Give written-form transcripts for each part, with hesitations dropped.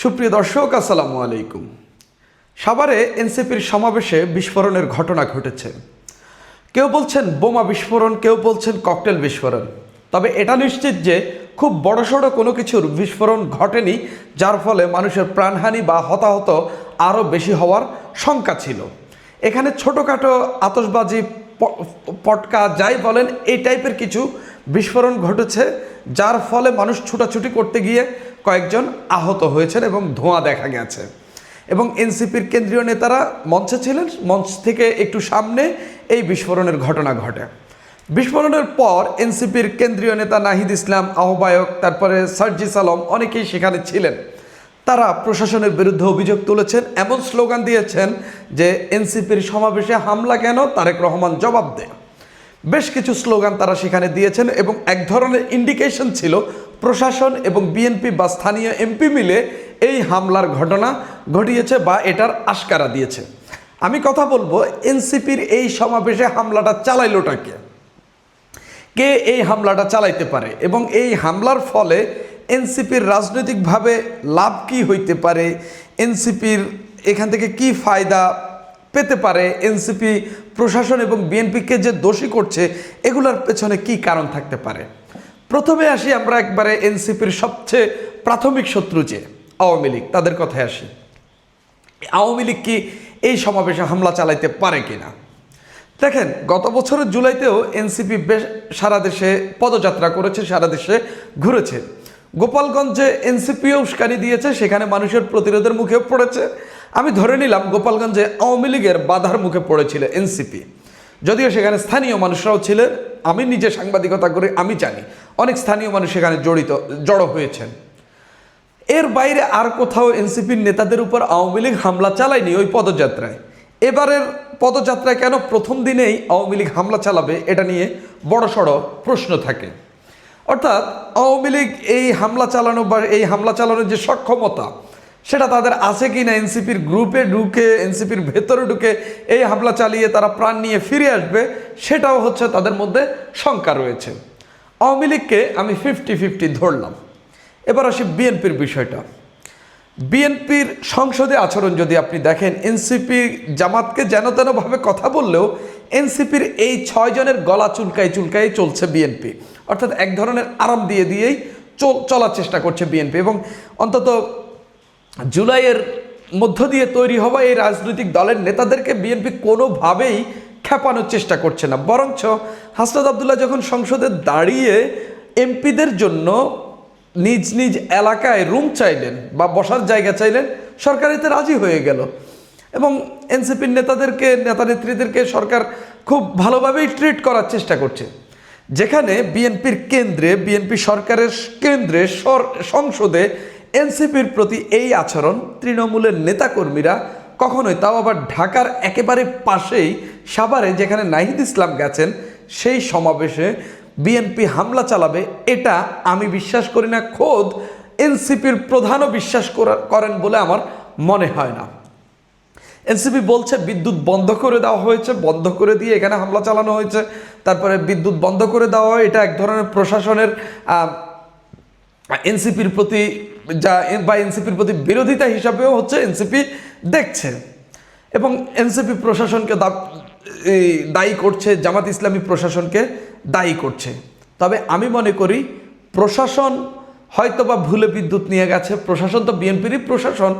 সুপ্রিয় দর্শক, আসসালামু আলাইকুম। সাভারে এনসিপির সমাবেশে বিস্ফোরণের ঘটনা ঘটেছে। কেউ বলছেন বোমা বিস্ফোরণ, কেউ বলছেন ককটেল বিস্ফোরণ। তবে এটা নিশ্চিত যে খুব বড়সড় কোনো কিছুর বিস্ফোরণ ঘটেনি, যার ফলে মানুষের প্রাণহানি বা হতাহত আরও বেশি হওয়ার শঙ্কা ছিল। এখানে ছোটোখাটো আতশবাজি, পটকা যাই বলেন, এই টাইপের কিছু বিস্ফোরণ ঘটেছে, যার ফলে মানুষ ছুটাছুটি করতে গিয়ে কয়েকজন আহত হয়েছেন এবং ধোঁয়া দেখা গেছে। এবং এনসিপির কেন্দ্রীয় নেতারা মঞ্চে ছিলেন, মঞ্চ থেকে একটু সামনে এই বিস্ফোরণের ঘটনা ঘটে। বিস্ফোরণের পর এনসিপির কেন্দ্রীয় নেতা নাহিদ ইসলাম, আহ্বায়ক, তারপরে সার্জিস আলম, অনেকেই সেখানে ছিলেন। তারা প্রশাসনের বিরুদ্ধে অভিযোগ তুলেছেন, এমন স্লোগান দিয়েছেন যে এনসিপির সমাবেশে হামলা কেন, তারেক রহমান জবাব দেয়। বেশ কিছু স্লোগান তারা সেখানে দিয়েছেন এবং এক ধরনের ইন্ডিকেশন ছিল প্রশাসন এবং বিএনপি বা স্থানীয় এমপি মিলে এই হামলার ঘটনা ঘটিয়েছে বা এটার আশকারা দিয়েছে। আমি কথা বলবো, এনসিপির এই সমাবেশে হামলাটা চালাইলোটা কে? কে এই হামলাটা চালাইতে পারে এবং এই হামলার ফলে এনসিপির রাজনৈতিকভাবে লাভ কি হইতে পারে, এনসিপির এখান থেকে কি ফায়দা পেতে পারে, এনসিপি প্রশাসন এবং বিএনপিকে যে দোষী করছে এগুলোর পেছনে কি কারণ থাকতে পারে। প্রথমে আসি আমরা একবারে এনসিপির সবচেয়ে প্রাথমিক শত্রু যে আওয়ামী লীগ, তাদের কথায় আসি। আওয়ামী লীগ কি এই সমাবেশে হামলা চালাইতে পারে কিনা? দেখেন, গত বছরের জুলাইতেও এনসিপি বেশ সারা দেশে পদযাত্রা করেছে, সারা দেশে ঘুরেছে। গোপালগঞ্জে এনসিপিও উস্কানি দিয়েছে, সেখানে মানুষের প্রতিরোধের মুখে পড়েছে। আমি ধরে নিলাম গোপালগঞ্জে আওয়ামী লীগের বাধার মুখে পড়েছিল এনসিপি, যদিও সেখানে স্থানীয় মানুষরাও ছিলেন। আমি নিজে সাংবাদিকতা করে আমি জানি অনেক স্থানীয় মানুষ সেখানে জড়ো হয়েছেন। এর বাইরে আর কোথাও এনসিপির নেতাদের উপর আওয়ামী লীগ হামলা চালায়নি ওই পদযাত্রায়। এবারের পদযাত্রায় কেন প্রথম দিনেই আওয়ামী লীগ হামলা চালাবে, এটা নিয়ে বড়সড় প্রশ্ন থাকে। অর্থাৎ আওয়ামী লীগ এই হামলা চালানো বা এই হামলা চালানোর যে সক্ষমতা, সেটা তাদের আছে কি না, এনসিপির গ্রুপে ঢুকে, এনসিপির ভেতরে ঢুকে এই হামলা চালিয়ে তারা প্রাণ নিয়ে ফিরে আসবে, সেটাও হচ্ছে তাদের মধ্যে শঙ্কা রয়েছে। আওয়ামী লীগকে আমি 50-50 ধরলাম। এবার আসি বিএনপির বিষয়টা। বিএনপির সংসদে আচরণ যদি আপনি দেখেন, এনসিপি জামাতকে যেন তেনভাবে কথা বললেও এনসিপির এই 6 জনের গলা চুলকাই চলছে বিএনপি। অর্থাৎ এক ধরনের আরাম দিয়েই চলার চেষ্টা করছে বিএনপি। এবং অন্তত জুলাইয়ের মধ্য দিয়ে তৈরি হওয়া এই রাজনৈতিক দলের নেতাদেরকে বিএনপি কোনোভাবেই খেপানোর চেষ্টা করছে না। বরঞ্চ হাসনাত আবদুল্লাহ যখন সংসদে দাঁড়িয়ে এমপিদের জন্য নিজ নিজ এলাকায় রুম চাইলেন বা বসার জায়গা চাইলেন, সরকার এতে রাজি হয়ে গেল। এবং এনসিপির নেতা নেত্রীদেরকে সরকার খুব ভালোভাবেই ট্রিট করার চেষ্টা করছে। যেখানে বিএনপির কেন্দ্রে, বিএনপি সরকারের কেন্দ্রে, সংসদে এনসিপির প্রতি এই আচরণ তৃণমূলের নেতাকর্মীরা কখনোই, তাও আবার ঢাকার একেবারে পাশেই সাভারে যেখানে নাহিদ ইসলাম গেছেন, সেই সমাবেশে বিএনপি হামলা চালাবে এটা আমি বিশ্বাস করি না। খোদ এনসিপির প্রধানও বিশ্বাস করেন বলে আমার মনে হয় না। এনসিপি বলছে বিদ্যুৎ বন্ধ করে দেওয়া হয়েছে, বন্ধ করে দিয়ে এখানে হামলা চালানো হয়েছে। তারপরে বিদ্যুৎ বন্ধ করে দেওয়া হয়, এটা এক ধরনের প্রশাসনের এনসিপির প্রতি এনসিপির প্রতি বিরোধিতা হিসাবেও হচ্ছে এনসিপি দেখছে। এবং এনসিপি প্রশাসনকে দায়ী করছে, জামাত ইসলামী প্রশাসনকে দায়ী করছে। তবে আমি মনে করি প্রশাসন হয়তোবা ভুলে বিদ্যুৎ নিয়ে গেছে, প্রশাসন তো বিএনপিরই প্রশাসন,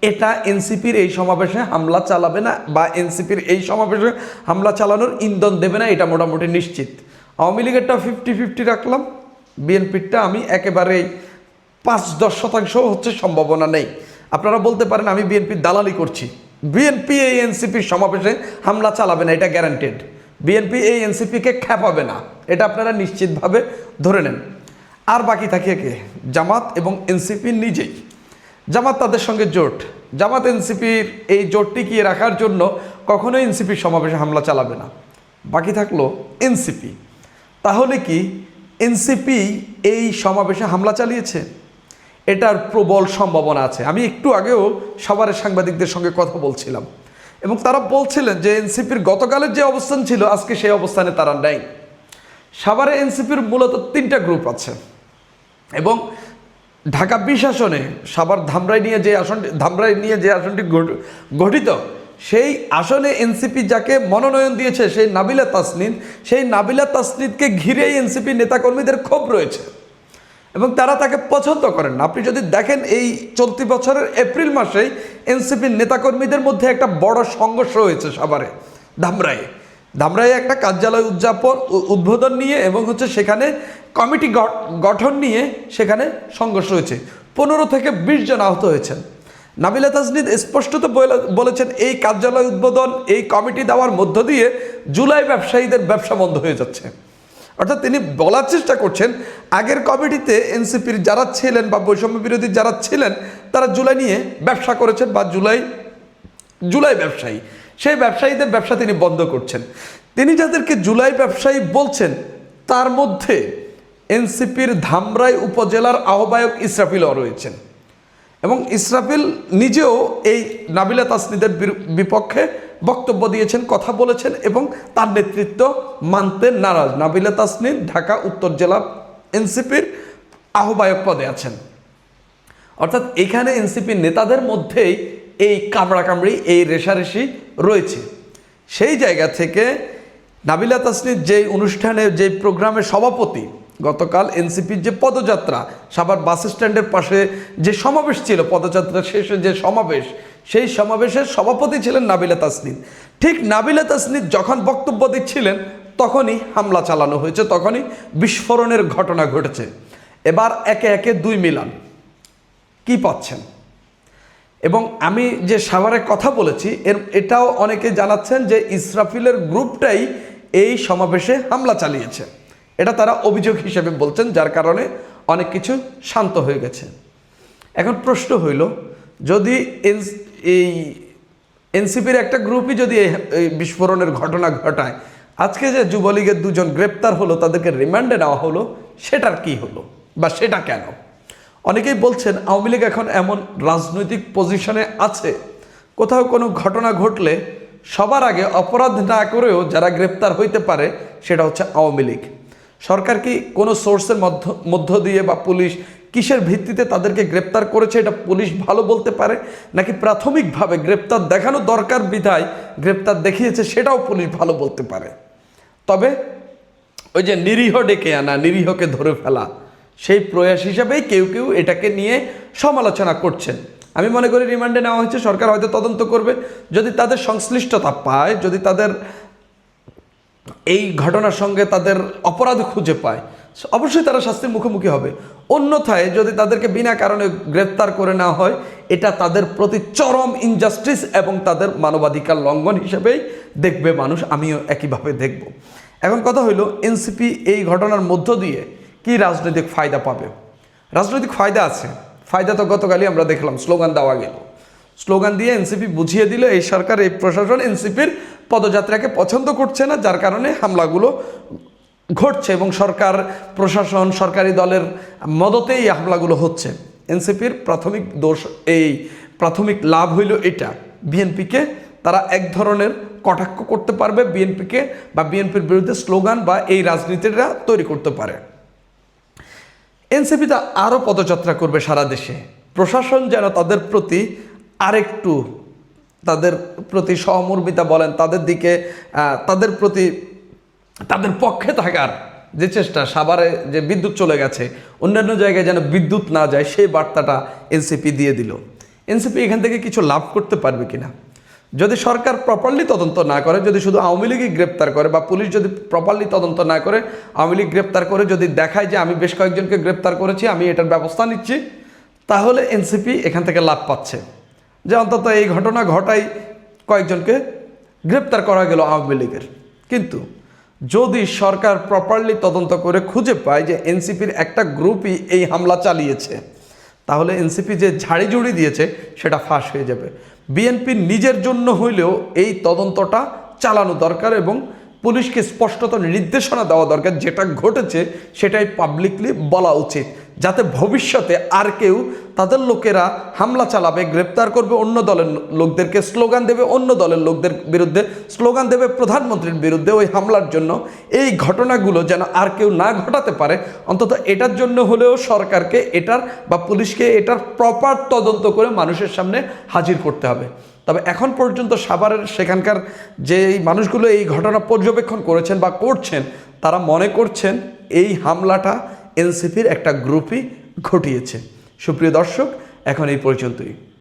এটা এনসিপির এই সমাবেশে হামলা চালাবে না বা এনসিপির এই সমাবেশে হামলা চালানোর ইন্ধন দেবে না, এটা মোটামুটি নিশ্চিত। আওয়ামী লীগেরটা 50-50 রাখলাম, বিএনপিরটা আমি একেবারেই 5-10% হচ্ছে সম্ভাবনা নেই। আপনারা বলতে পারেন আমি বিএনপির দালালি করছি। বিএনপি এই এনসিপির সমাবেশে হামলা চালাবে না, এটা গ্যারান্টেড। বিএনপি এই এনসিপিকে খেপাবে না, এটা আপনারা নিশ্চিতভাবে ধরে নেন। আর বাকি থাকে কে? জামাত এবং এনসিপি নিজেই। জামাত তাদের সঙ্গে জোট, জামাত এনসিপির এই জোট টিকিয়ে রাখার জন্য কখনোই এনসিপির সমাবেশে হামলা চালাবে না। বাকি থাকলো এনসিপি। তাহলে কি এনসিপি এই সমাবেশে হামলা চালিয়েছে? এটার প্রবল সম্ভাবনা আছে। আমি একটু আগেও সাভারের সাংবাদিকদের সঙ্গে কথা বলছিলাম এবং তারা বলছিলেন যে এনসিপির গতকালের যে অবস্থান ছিল আজকে সেই অবস্থানে তারা নেই। সাভারে এনসিপির মূলত 3টা গ্রুপ আছে এবং ঢাকা 20 আসনে সাভার ধামরাই নিয়ে যে আসনটি গঠিত, সেই আসনে এনসিপি যাকে মনোনয়ন দিয়েছে সেই নাবিলা তাসনিদকে ঘিরেই এনসিপি নেতাকর্মীদের ক্ষোভ রয়েছে এবং তারা তাকে পছন্দ করেন না। আপনি যদি দেখেন এই চলতি বছরের এপ্রিল মাসেই এনসিপির নেতাকর্মীদের মধ্যে একটা বড় সংঘর্ষ হয়েছে সাভারে ধামরাইয়ে একটা কার্যালয় উদ্বোধন নিয়ে এবং সেখানে কমিটি গঠন নিয়ে সেখানে সংঘর্ষ হয়েছে। 15 থেকে 20 জন আহত হয়েছেন। নাবিলা তাসনিদ স্পষ্টত বলেছেন এই কার্যালয় উদ্বোধন, এই কমিটি দেওয়ার মধ্য দিয়ে জুলাই ব্যবসায়ীদের ব্যবসা বন্ধ হয়ে যাচ্ছে। অর্থাৎ তিনি বলার চেষ্টা করছেন আগের কমিটিতে এনসিপির যারা ছিলেন বা বৈষম্য বিরোধী যারা ছিলেন তারা জুলাই নিয়ে ব্যবসা করেছেন বা জুলাই ব্যবসায়ী, সেই ব্যবসায়ীদের ব্যবসা তিনি বন্ধ করছেন। তিনি যাদেরকে জুলাই ব্যবসায়ী বলছেন তার মধ্যে এনসিপির ধামরাই উপজেলার আহ্বায়ক ইসরাফিলও রয়েছেন এবং ইসরাফিল নিজেও এই নাবিলা তাসনিদের বিপক্ষে বক্তব্য দিয়েছেন, কথা বলেছেন এবং তার নেতৃত্ব মানতে নারাজ। নাবিলা তাসনিদ ঢাকা উত্তর জেলা এনসিপির আহ্বায়ক পদে আছেন। অর্থাৎ এখানে এনসিপির নেতাদের মধ্যেই এই কামড়াকামড়ি, এই রেষারেষি রয়েছে। সেই জায়গা থেকে নাবিলা তাসনিদ যেই অনুষ্ঠানে, যেই প্রোগ্রামের সভাপতি, গতকাল এনসিপির যে পদযাত্রা সাভার বাস স্ট্যান্ডের পাশে যে সমাবেশ ছিল, পদযাত্রা শেষে যে সমাবেশ, সেই সমাবেশের সভাপতি ছিলেন নাবিলা তাসনিদ। ঠিক নাবিলা তাসনিদ যখন বক্তব্য দিচ্ছিলেন তখনই হামলা চালানো হয়েছে, তখনই বিস্ফোরণের ঘটনা ঘটেছে। এবার একে একে দুই মিলান কি পাচ্ছেন। এবং আমি যে সাভারের কথা বলেছি এটাও অনেকে জানাচ্ছেন যে ইসরাফিলের গ্রুপটাই এই সমাবেশে হামলা চালিয়েছে, এটা তারা অভিযোগ হিসেবে বলছেন, যার কারণে অনেক কিছু শান্ত হয়ে গেছে। এখন প্রশ্ন হইল, যদি এই এনসিপির একটা গ্রুপই যদি এই বিস্ফোরণের ঘটনা ঘটায়, আজকে যে যুবলীগের 2 জন গ্রেপ্তার হলো, তাদেরকে রিমান্ডে নেওয়া হলো, সেটার কি হলো বা সেটা কেন? অনেকেই বলছেন আওয়ামী লীগ এখন এমন রাজনৈতিক পজিশনে আছে, কোথাও কোনো ঘটনা ঘটলে সবার আগে অপরাধ না করেও যারা গ্রেপ্তার হইতে পারে সেটা হচ্ছে আওয়ামী লীগ। সরকার কি কোনো সোর্সের মধ্য দিয়ে বা পুলিশ কিসের ভিত্তিতে তাদেরকে গ্রেপ্তার করেছে এটা পুলিশ ভালো বলতে পারে, নাকি প্রাথমিকভাবে গ্রেপ্তার দেখানো দরকার বিধায় গ্রেপ্তার দেখিয়েছে সেটাও পুলিশ ভালো বলতে পারে। তবে ওই যে নিরীহ ডেকে আনা, নিরীহকে ধরে ফেলা, সেই প্রয়াস হিসাবেই কেউ কেউ এটাকে নিয়ে সমালোচনা করছেন। আমি মনে করি রিমান্ডে নেওয়া হয়েছে, সরকার হয়তো তদন্ত করবে, যদি তাদের সংশ্লিষ্টতা পায়, যদি তাদের এই ঘটনার সঙ্গে তাদের অপরাধ খুঁজে পায়, অবশ্যই তারা শাস্তির মুখোমুখি হবে। অন্যথায় যদি তাদেরকে বিনা কারণে গ্রেপ্তার করে নেওয়া হয়, এটা তাদের প্রতি চরম ইনজাস্টিস এবং তাদের মানবাধিকার লঙ্ঘন হিসেবেই দেখবে মানুষ, আমিও একইভাবে দেখব। এখন কথা হইল, এনসিপি এই ঘটনার মধ্য দিয়ে কি রাজনৈতিক ফায়দা পাবে? রাজনৈতিক ফায়দা আছে। ফায়দা তো গতকালই আমরা দেখলাম, স্লোগান দেওয়া গেল, স্লোগান দিয়ে এনসিপি বুঝিয়ে দিল এই সরকার, এই প্রশাসন এনসিপির পদযাত্রাকে পছন্দ করছে না, যার কারণে হামলাগুলো ঘটছে এবং সরকার, প্রশাসন, সরকারি দলের মদতেই এই হামলাগুলো হচ্ছে। এনসিপির প্রাথমিক লাভ হইল এটা, বিএনপিকে তারা এক ধরনের কটাক্ষ করতে পারবে, বিএনপিকে বা বিএনপির বিরুদ্ধে স্লোগান বা এই রাজনীতিটা তৈরি করতে পারে। এনসিপি তা আরও পদযাত্রা করবে সারা দেশে। প্রশাসন যেন তাদের প্রতি আরেকটু, তাদের প্রতি সহমর্মিতা বলেন, তাদের দিকে, তাদের প্রতি, তাদের পক্ষে থাকার যে চেষ্টা, সাভারে যে বিদ্যুৎ চলে গেছে, অন্যান্য জায়গায় যেন বিদ্যুৎ না যায়, সেই বার্তাটা এনসিপি দিয়ে দিল। এনসিপি এখান থেকে কিছু লাভ করতে পারবে কিনা? যদি সরকার প্রপারলি তদন্ত না করে, যদি শুধু আওয়ামী লীগই গ্রেপ্তার করে বা পুলিশ যদি প্রপারলি তদন্ত না করে, আওয়ামী লীগ গ্রেপ্তার করে যদি দেখায় যে আমি বেশ কয়েকজনকে গ্রেপ্তার করেছি, আমি এটার ব্যবস্থা নিচ্ছি, তাহলে এনসিপি এখান থেকে লাভ পাচ্ছে যে অন্তত এই ঘটনা ঘটাই কয়েকজনকে গ্রেপ্তার করা গেল আওয়ামী লীগের। কিন্তু যদি সরকার প্রপারলি তদন্ত করে খুঁজে পায় যে এনসিপির একটা গ্রুপই এই হামলা চালিয়েছে, তাহলে এনসিপি যে ঝাড়িঝুড়ি দিয়েছে সেটা ফাঁস হয়ে যাবে। বিএনপির নিজের জন্য হইলেও এই তদন্তটা চালানো দরকার এবং পুলিশকে স্পষ্টত নির্দেশনা দেওয়া দরকার, যেটা ঘটেছে সেটাই পাবলিকলি বলা উচিত। যাতে ভবিষ্যতে আর কেউ তাদের লোকেরা হামলা চালাবে, গ্রেপ্তার করবে অন্য দলের লোকদেরকে, স্লোগান দেবে অন্য দলের লোকদের বিরুদ্ধে, স্লোগান দেবে প্রধানমন্ত্রীর বিরুদ্ধে ওই হামলার জন্য। এই ঘটনাগুলো যেন আর কেউ না ঘটাতে পারে, অন্তত এটার জন্য হলেও সরকারকে এটার বা পুলিশকে এটার প্রপার তদন্ত করে মানুষের সামনে হাজির করতে হবে। তবে এখন পর্যন্ত সাভারের সেখানকার যে মানুষগুলো এই ঘটনা পর্যবেক্ষণ করেছেন বা করছেন, তারা মনে করছেন এই হামলাটা এনসিপির একটা গ্রুপই ঘটিয়েছে। সুপ্রিয় দর্শক, এখন এই পর্যন্তই।